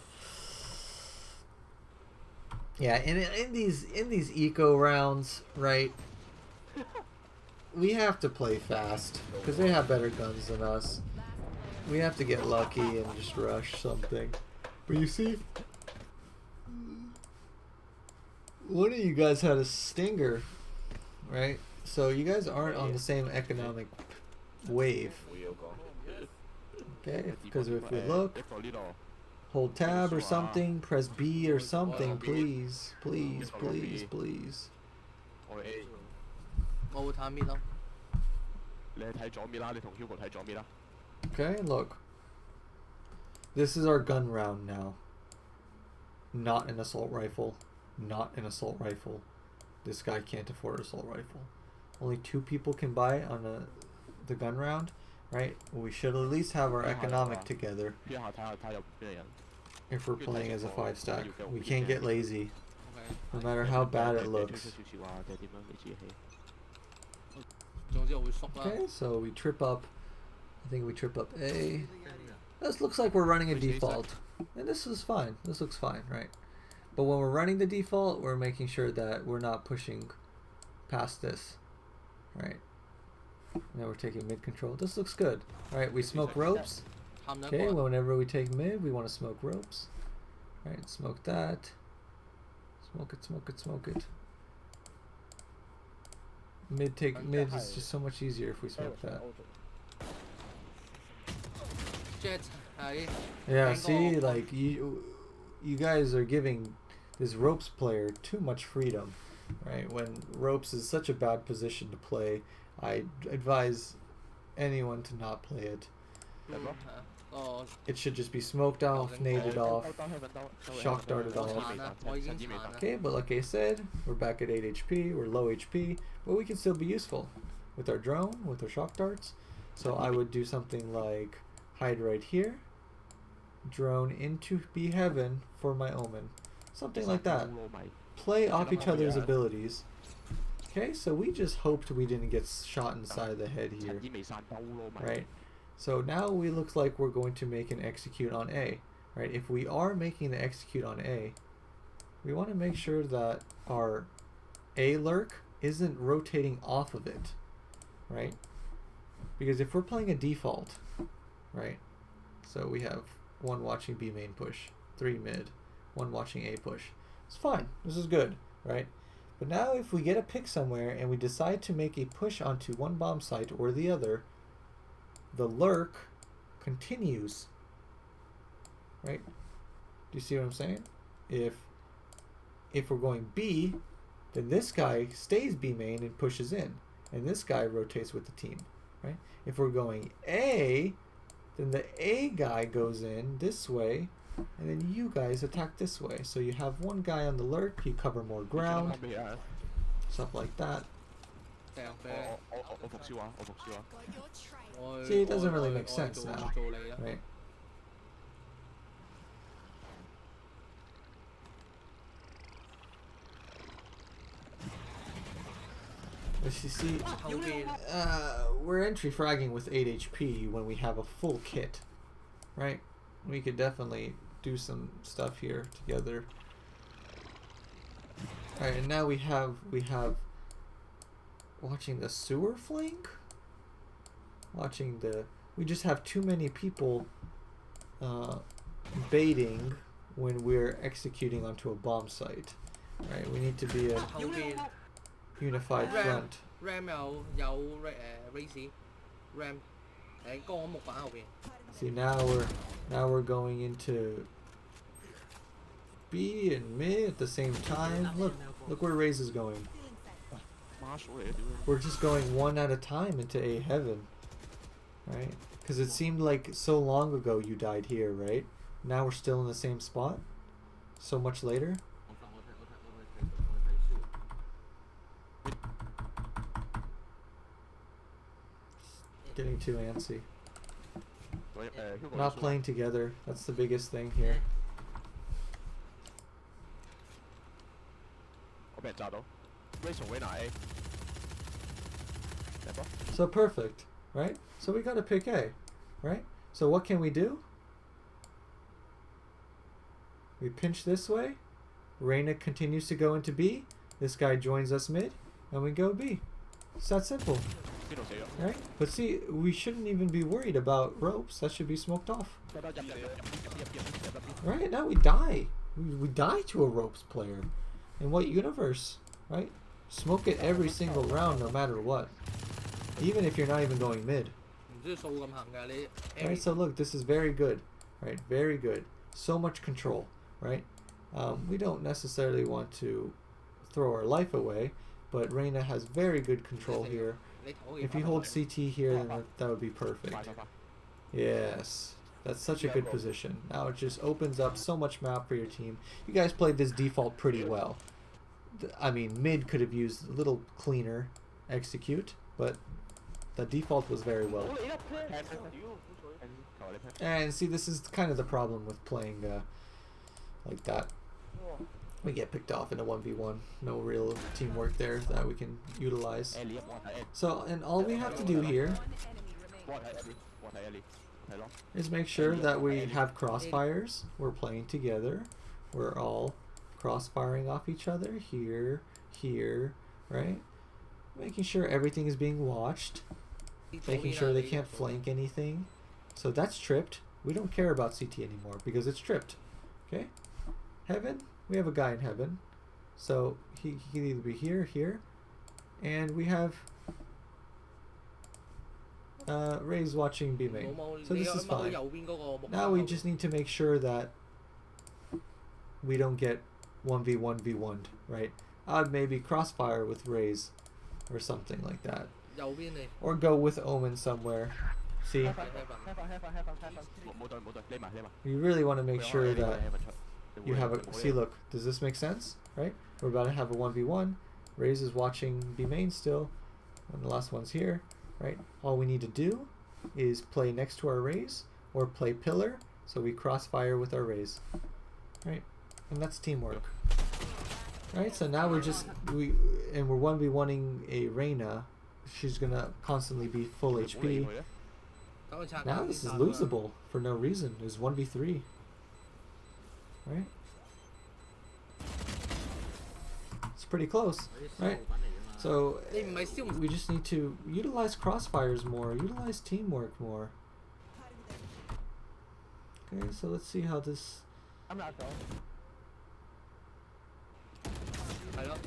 Yeah, and in these eco rounds, right? We have to play fast because they have better guns than us. We have to get lucky and just rush something. But you see, one of you guys had a stinger, right? So you guys aren't on the same economic wave. Okay, because if we look, hold tab or something, press B or something, please, please, please, please. 我會睇 mid 咯。你係睇左面啦，你同 Hugo 睇左面啦。Okay, look. This is our gun round now. Not an assault rifle. Not an assault rifle. This guy can't afford an assault rifle. Only 2 people can buy on the gun round, right? We should at least have our economic together. If we're playing as a 5 stack. We can't get lazy. No matter how bad it looks. Okay, so we trip up. I think we trip up A. This looks like we're running a default. And this is fine. This looks fine, right? But when we're running the default, we're making sure that we're not pushing past this. Right? Now we're taking mid control. This looks good. Alright, we smoke ropes. Okay, whenever we take mid, we want to smoke ropes. Alright, smoke that. Smoke it, smoke it, smoke it. Mid is just so much easier if we smoke that. Yeah, see, like you guys are giving this ropes player too much freedom, right? When ropes is such a bad position to play, I advise anyone to not play it. It should just be smoked off, naded off, shock darted off. Okay, but like I said, we're back at 8 HP, we're low HP, but we can still be useful with our drone, with our shock darts. So I would do something like hide right here, drone into B heaven for my omen. Something like that. Play off each other's abilities. Okay, so we just hoped we didn't get shot inside the head here. 趁煙未散兜咯咪。 Right? So now we looks like we're going to make an execute on A. Right? If we are making the execute on A, we want to make sure that our A lurk isn't rotating off of it. Right? Because if we're playing a default, right? So we have 1 watching B main push, 3 mid, 1 watching A push. It's fine. This is good, right? But now if we get a pick somewhere and we decide to make a push onto one bomb site or the other, the lurk continues, right? Do you see what I'm saying? If we're going B, then this guy stays B main and pushes in, and this guy rotates with the team, right? If we're going A, then the A guy goes in this way, and then you guys attack this way. So you have one guy on the lurk, you cover more ground, stuff like that. 掟俾你。我復燒啊！我復燒啊！ See, it doesn't really make sense now, 做你啦。 right? But you see, 後邊 we're entry fragging with 8 HP when we have a full kit, right? We could definitely do some stuff here together. Alright, and now we have watching the sewer flank? We just have too many people baiting when we're executing onto a bomb site. Right, we need to be a 後邊 unified front. RAM 有race RAM 誒鋼木板後邊。 See, now we're going into B and mid at the same time. Look where Raze is going. Marshall 嚟嘅點樣？ We're just going one at a time into A heaven, right? Because it seemed like so long ago you died here, right? Now we're still in the same spot, so much later. Getting too antsy. Not playing together. That's the biggest thing here. 我俾人炸到 ，Rachel Wayne A， 入波。 So perfect, right? So we got to pick A, right? So what can we do? We pinch this way. Reyna continues to go into B. This guy joins us mid, and we go B. It's that simple, 邊度死咗？ right? But see, we shouldn't even be worried about ropes. That should be smoked off. 入入入入入入入。 Right, now we die. We die to a ropes player. In what universe, right? Smoke it every single round no matter what. Even if you're not even going mid. 唔知數咁行㗎你。 Right, so look, this is very good. Right, very good. So much control, right? We don't necessarily want to throw our life away, but Reyna has very good control here. 你頭 If you hold CT here, then that would be perfect. 快快快！ Yes, that's such a good position. Now it just opens up so much map for your team. You guys played this default pretty well. I mean, mid could have used a little cleaner execute, but the default was very well. 我嚟啦 plan， 求你 plan。 And see, this is kind of the problem with playing like that. We get picked off in a 1v1. No real teamwork there that we can utilize. Ellie 幫我睇 Ellie， So, and all we have to do here 幫我睇 Ellie， 幫我睇 Ellie， 係咯。 is make sure that we have crossfires. We're playing together. We're all crossfiring off each other here, here, right? Making sure everything is being watched. Making sure they can't flank anything. So that's tripped. We don't care about CT anymore because it's tripped. Okay? Heaven, we have a guy in heaven. So he can either be here, here. And we have Ray's watching B main. So this is fine. Now we just need to make sure that we don't get 1v1v1'd, right? I'd maybe crossfire with Ray's or something like that. 右邊你。 Or go with Omen somewhere. See, 冇對冇對，匿埋匿埋。 you really want to make sure that that you have a... See, look, does this make sense? Right? We're about to have a 1v1. Raze is watching B main still. And the last one's here, right? All we need to do is play next to our Raze or play pillar so we crossfire with our Raze. Right? And that's teamwork. Right, so now we're 1v1ing a Reyna. She's gonna constantly be full 冇理 HP. 佢咧。 等佢拆 Now 啱 this 啲 is 殺啊 losable for no reason. It's 1v3. Right? It's pretty close, right? So 你唔係燒唔 we just need to utilize crossfires more, utilize teamwork more. Okay, so let's see how this. 啱啦咗。係咯，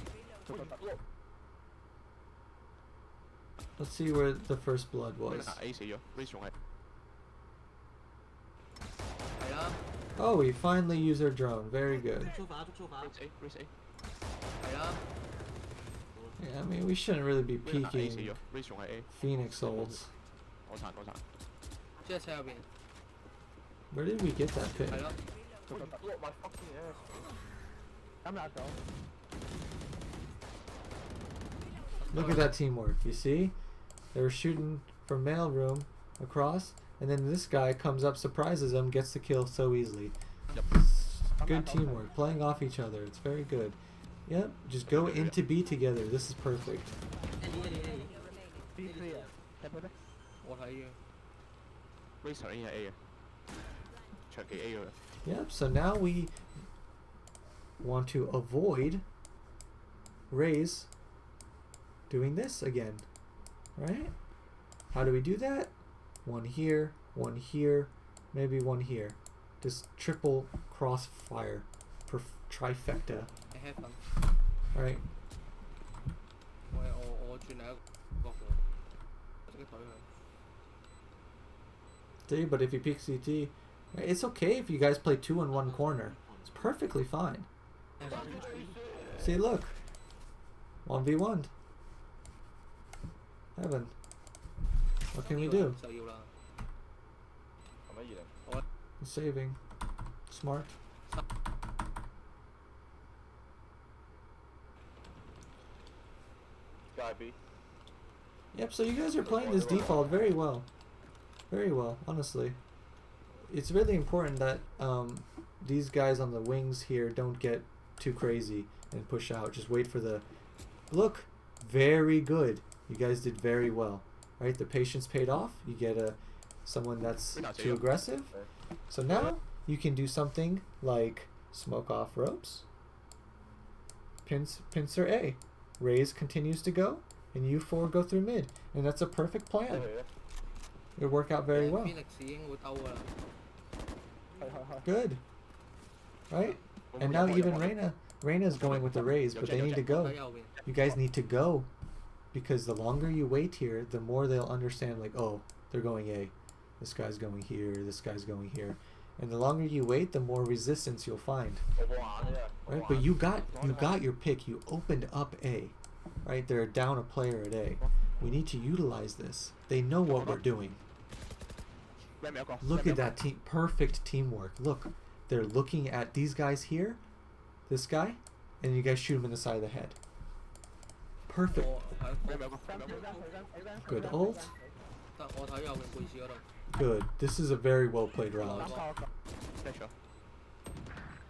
Let's see where the first blood was. A 死咗 ，Race 仲係。係啦， Oh, we finally use our drone. Very good. Race A。係啦， Yeah, I mean we shouldn't really be A 死 peeking 咗，Race 仲係 A。 Phoenix ults. 我殘。即係車入邊， Where did we get that pick? 係咯， 啱啦咗。 Look at that teamwork. You see? They were shooting from mailroom across, and then this guy comes up, surprises them, gets the kill so easily. Good teamwork, playing off each other. It's very good. Yep, just go into B together. This is perfect. B 3啊，踢佢咩 我睇嘅， ？Race 頭已經係 A 嘅，長期 A 嘅。 Yep, so now we want to avoid Raze doing this again, right? How do we do that? One here, maybe one here. Just triple crossfire, trifecta. 你 have fun。 Right? 我轉另一個角度，即刻懟佢。 See, but if you peek CT, it's okay if you guys play 2 in one corner. It's perfectly fine. See, look. 1v1. Heaven. What can we do? 就要啦， 係咪2-0？ Saving. Smart. B。 Yep, so you guys are playing this default very well. Very well, honestly. It's really important that these guys on the wings here don't get too crazy and push out. Just wait for the... Look! Very good. You guys did very well. Right? The patience paid off. You get someone that's too aggressive. So now you can do something like smoke off ropes. Pincer A. Raze continues to go, and you 4 go through mid. And that's a perfect plan. It'll work out very well. Phoenix 已經會兜㗎啦， Good. Right? And now even Reyna's going with the Raze, but they need to 喺 go. 右邊， You guys need to go. Because the longer you wait here, the more they'll understand, like, oh, they're going A. This guy's going here, this guy's going here. And the longer you wait, the more resistance you'll find. Right? But you got your pick. You opened up A. Right? They're down a player at A. We need to utilize this. They know what we're doing. Look at that team. Perfect teamwork. Look. They're looking at these guys here. This guy. And you guys shoot him in the side of the head. Perfect. 我 Good ult. 得我睇右邊背刺嗰度， Good. This is a very well played round. 踢咗，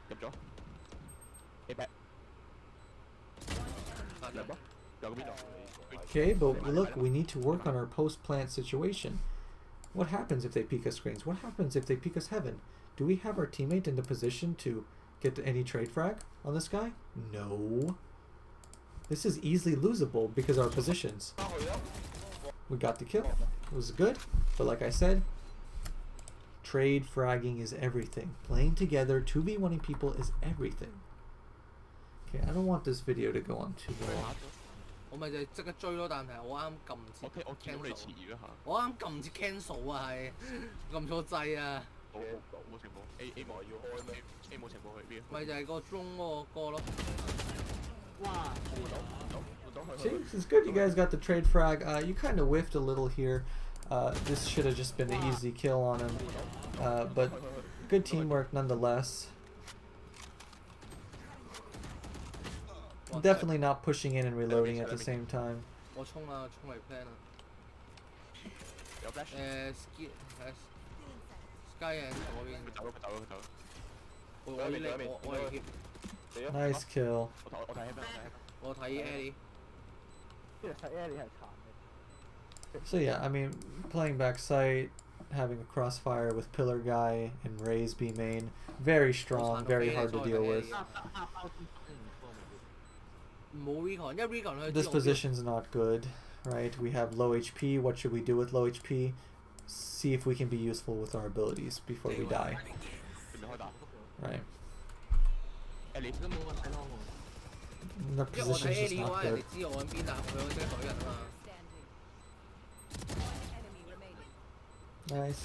入咗。A back。殺人入咯，右嗰邊度。 Okay, but look, we need to work on our post-plant situation. What happens if they peek us screens? What happens if they peek us heaven? Do we have our teammate in the position to get any trade frag on this guy? No. This is easily losable because our positions. We got the kill. It was good, but like I said, trade fragging is everything. Playing together, 2v1ing people is everything. Okay, I don't want this video to go on too long. 我咪就係即刻追咯，但係我啱撳唔切我見到你遲 cancel，咗下。我啱撳唔切 cancel 啊，係撳錯掣啊，冇情報 A 冇要開咩 A 冇情報去邊？咪就係個中嗰個歌咯。 See, this is good. You guys got the trade frag. You kind of whiffed a little here. This should have just been an easy kill on him. But good teamwork nonetheless. Definitely not pushing in and reloading at the same time. 我衝啊，衝嚟 plan 啊。有 flash。Sky and 嗰邊，佢走咯。我嚟 keep。Nice kill. 我睇 heaven， 我睇 Ellie。其實 Ellie 係殘嘅。 So yeah, I mean, playing backside, having a crossfire with pillar guy and Raze B main, very strong, very hard to deal with. 冇 recon， 因為 recon 佢 This position's not good, right? We have low HP. What should we do with low HP? See if we can be useful with our abilities before we die. 你開打。 Right. Ellie 都冇問題咯。 The 因為我睇 position's just Ellie 嘅 not 話，人 good. 哋知我喺邊啊，佢即係懟人啊嘛。 Nice.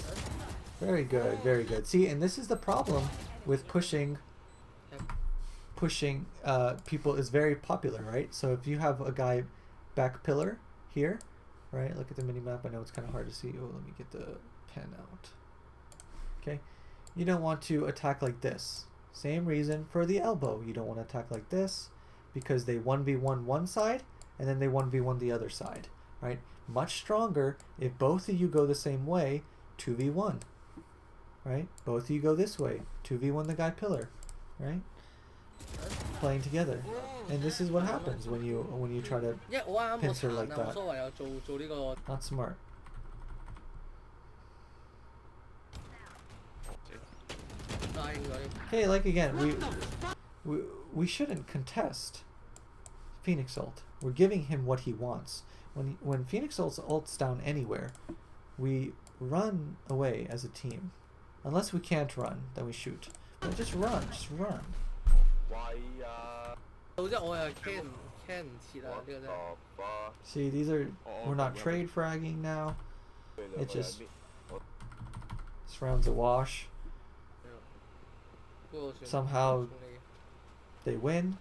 Very good, very good. See, and this is the problem with pushing people is very popular, right? So if you have a guy back pillar here, right? Look at the mini map. I know it's kind of hard to see. Oh, let me get the pen out. Okay. You don't want to attack like this. Same reason for the elbow. You don't want to attack like this because they 1v1 one side and then they 1v1 the other side, right? Much stronger if both of you go the same way, 2v1, right? Both of you go this way, 2v1 the guy pillar, right? Playing together. And this is what happens when you try to 因為我啱我 pincer 殘 like 啊，我 that. 所謂有做呢個。 Not smart. Okay, like again, we shouldn't contest Phoenix ult. We're giving him what he wants. When Phoenix ults down anywhere, we run away as a team. Unless we can't run, then we shoot. But just run, just run. 喂啊！到之後我又 can 唔切啊呢個真係。 See, these are we're not trade fragging now. It just this round's a wash. Somehow they win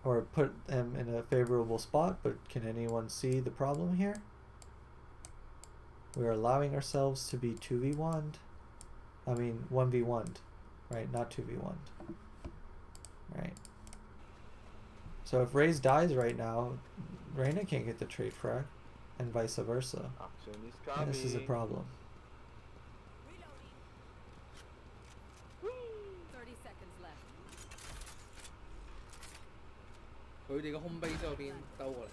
or put them in a favorable spot, but can anyone see the problem here? We are allowing ourselves to be 2v1'd. I mean 1v1'd, right? Not 2v1'd. Right. So if Raze dies right now, Reyna can't get the trade frag, and vice versa. And this is a problem. 30 seconds left. 佢哋個 home base 嗰邊兜過嚟。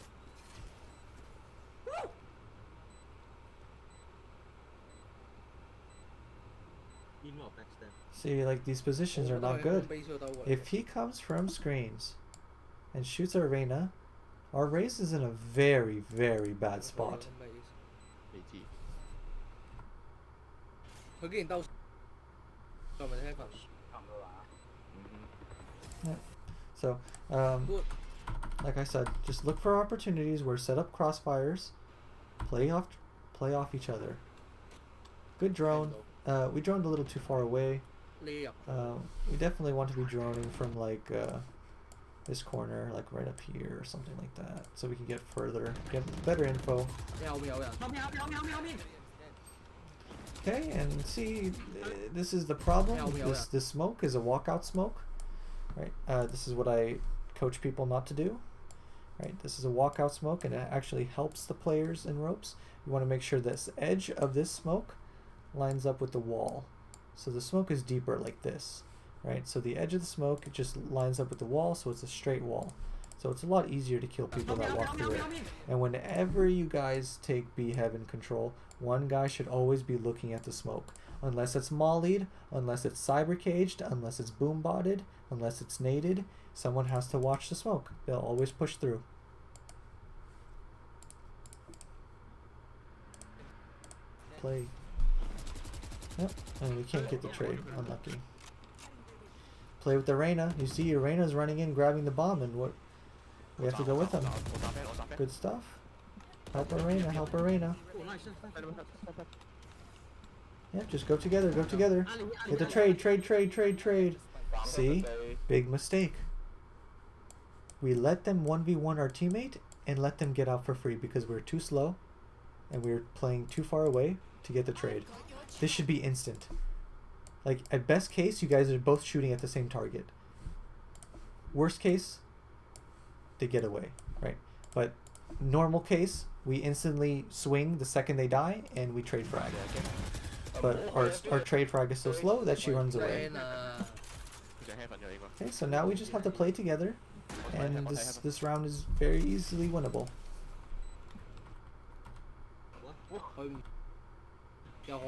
See, like these positions are not good. If he comes from screens and shoots our Reyna, our Raze is in a very, very bad spot. 未知。佢竟然兜，再咪聽份。 Yeah. So, like I said, just look for opportunities where set up crossfires, play off each other. Good drone. We droned a little too far away. We definitely want to be droning from like this corner, like right up here or something like that, so we can get further, get better info. Okay, and see, this is the problem. This smoke is a walkout smoke, right? This is what I coach people not to do. Right, this is a walkout smoke, and it actually helps the players in ropes. You want to make sure this edge of this smoke lines up with the wall. So the smoke is deeper like this, right? So the edge of the smoke just lines up with the wall, so it's a straight wall. So it's a lot easier to kill people that walk through it. And whenever you guys take B Heaven control, one guy should always be looking at the smoke. Unless it's mollied, unless it's cyber caged, unless it's boom botted, unless it's naded, someone has to watch the smoke. They'll always push through. Play. Yep, and we can't get the trade. Unlucky. Play with the Reyna. You see, your Reyna's running in, grabbing the bomb, and what? We have to go with him. Good stuff. Help our Reyna. Help our Reyna. Yeah, just go together. Go together. Get the trade. Trade. Trade. Trade. Trade. See, big mistake. We let them 1v1 our teammate and let them get out for free because we're too slow, and we're playing too far away to get the trade. This should be instant. Like, at best case, you guys are both shooting at the same target. Worst case, they get away, right? But normal case, we instantly swing the second they die, and we trade frag. But our trade frag is so slow that she runs away. Okay, so now we just have to play together, and this round is very easily winnable. 佢唔又好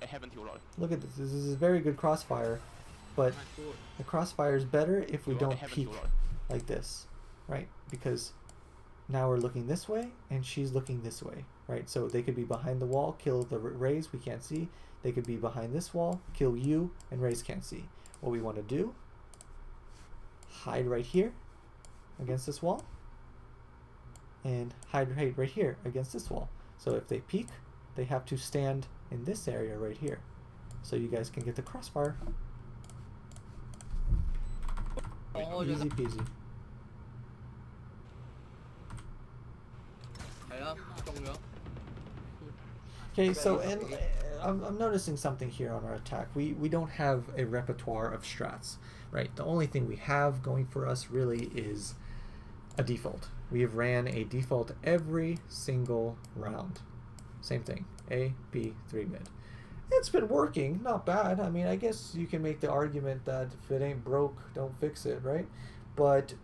Heaven 跳落嚟。 Look at this. This is a very good crossfire, but the crossfire is better if we don't peek like this, right? Because now we're looking this way and she's looking this way, right? So they could be behind the wall, kill the Rays, we can't see. They could be behind this wall, kill you, and Rays can't see. What we want to do, hide right here against this wall, and hide right here against this wall. So if they peek, they have to stand in this area right here, so you guys can get the crossfire. Easy peasy. 係啦，中咗。 Okay, so and I'm noticing something here on our attack. We don't have a repertoire of strats, right? The only thing we have going for us really is a default. We have ran a default every single round. Same thing, A, B, 3 mid. It's been working, not bad. I mean, I guess you can make the argument that if it ain't broke, don't fix it, right? But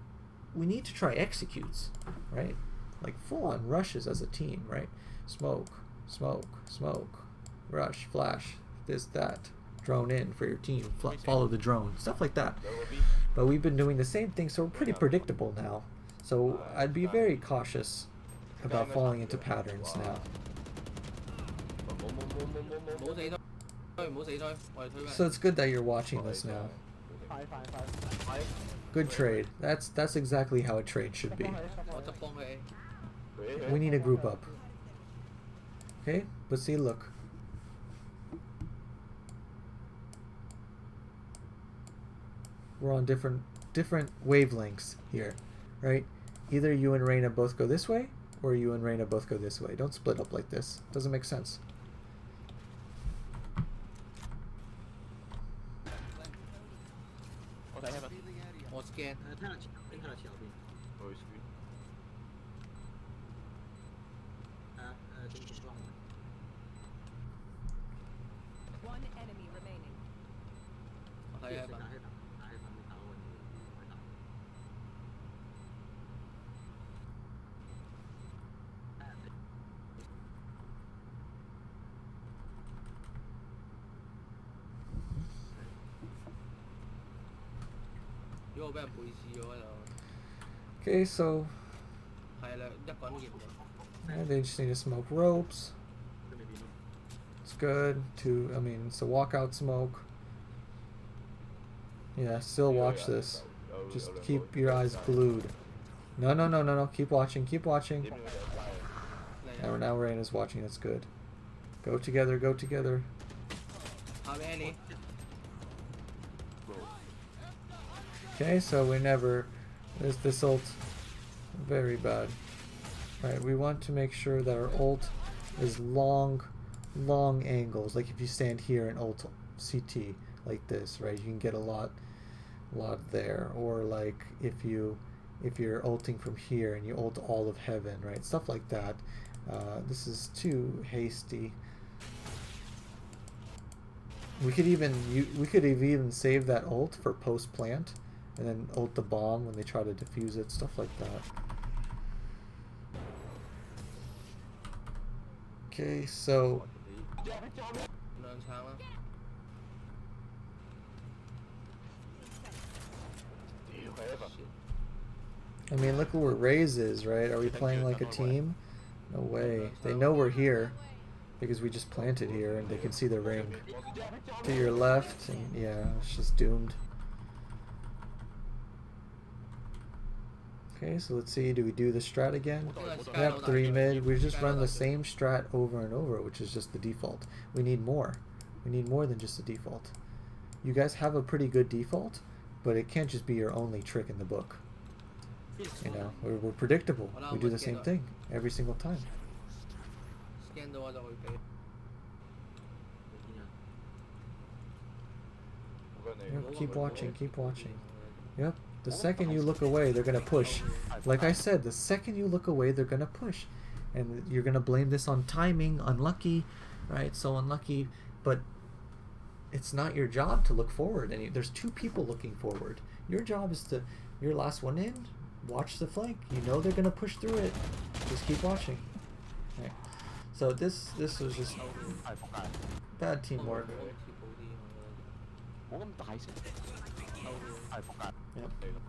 we need to try executes, right? Like full-on rushes as a team, right? Smoke, smoke, smoke, rush, flash, this, that, drone in for your team, follow the drone, stuff like that. But we've been doing the same thing, so we're pretty predictable now. So I'd be very cautious about falling into patterns now. So it's good that you're watching this now. Good trade. That's exactly how a trade should be. We need to group up. Okay, but see, look. We're on different wavelengths here, right? Either you and Reina both go this way, or you and Reina both go this way. Don't split up like this. Doesn't make sense. Scan. One enemy remaining. 係啊。如果我俾人背刺咗就 Okay, so 係啦，一個人贏咗。 they just need to smoke ropes. It's good to, I mean, it's a walkout smoke. Yeah, still watch this. Just keep your eyes glued. No, no, no, no, no. Keep watching, keep watching. And now Reina's watching. That's good. Go together, go together. Okay, so we never... This ult... Very bad. Right, we want to make sure that our ult is long angles. Like if you stand here and ult CT like this, right? You can get a lot there. Or like if you're ulting from here and you ult all of heaven, right? Stuff like that. This is too hasty. We could have even saved that ult for post plant, and then ult the bomb when they try to defuse it. Stuff like that. Okay, so. I mean, look where Raze is, right? Are we playing like a team? No way. They know we're here because we just planted here and they can see the ring. To your left, and yeah, it's just doomed. Okay, so let's see, do we do the strat again? Yep, 3 mid. We just run the same strat over and over, which is just the default. We need more. We need more than just the default. You guys have a pretty good default, but it can't just be your only trick in the book. You know, we're predictable. We do the same thing every single time. Yep, keep watching, keep watching. Yep, the second you look away, they're gonna push. Like I said, the second you look away, they're gonna push. And you're gonna blame this on timing, unlucky, right? So unlucky, but it's not your job to look forward. And there's two people looking forward. Your job is to, you're last one in, watch the flank. You know they're gonna push through it. Just keep watching. Okay. So this was just 係仆街， bad 我 teamwork. 貼好啲，冇咁大聲，我覺得係仆街。 Yep. 嚟咯，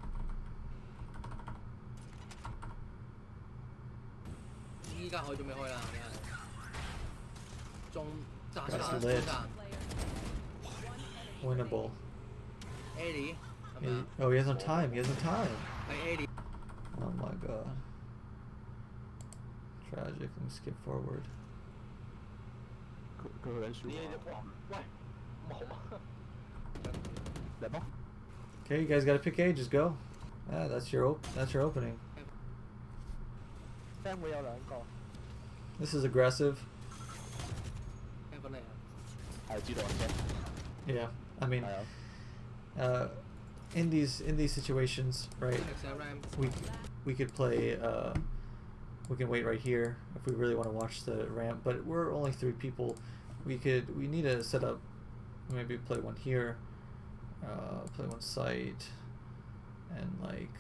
依家開仲未開啦，真係仲炸 That's 炸 lit. 炸 Winnable. Ellie 係咪 He, 啊？ oh, he has no time. He has no time. 係 Ellie。 Oh my god. Tragic. Let me skip forward. 佢去緊小馬。喂，冇啊！嚟噃， Okay, you guys gotta pick A. Just go. Ah, that's your opening. 聲會有兩個， This is aggressive. Heaven 嚟啊！係知道嘅， Yeah. I mean, 係啊， in these situations, right? XRM We could play. We can wait right here if we really want to watch the ramp. But we're only 3 people. We need to set up. Maybe play one here. Play one site, and like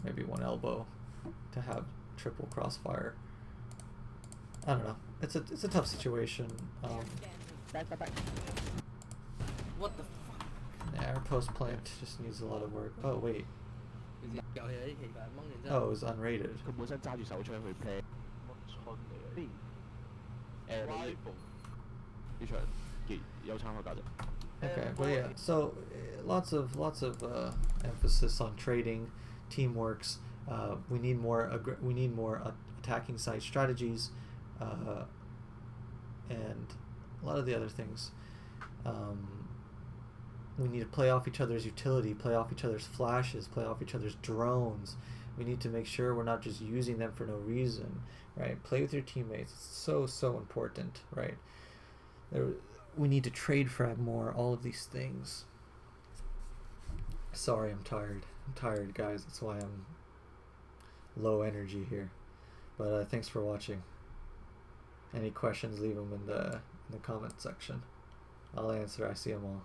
maybe one elbow to have triple crossfire. I don't know. It's a tough situation. back back back， What the fuck？ Yeah, our post plant just needs a lot of work. Oh wait. 其實遊戲有啲奇怪，掹完之 Oh, 後 it was unrated. 佢本身揸住手槍去 plan 乜春嚟嘅。誒，呢場有參考價值。 Okay, but yeah, so lots of emphasis on trading, teamworks. We need more attacking side strategies, and a lot of the other things. We need to play off each other's utility, play off each other's flashes, play off each other's drones. We need to make sure we're not just using them for no reason, right? Play with your teammates. It's so important, right? We need to trade frag more, all of these things. Sorry, I'm tired. I'm tired, guys. That's why I'm low energy here. But thanks for watching. Any questions, leave them in the comment section. I'll answer. I see them all.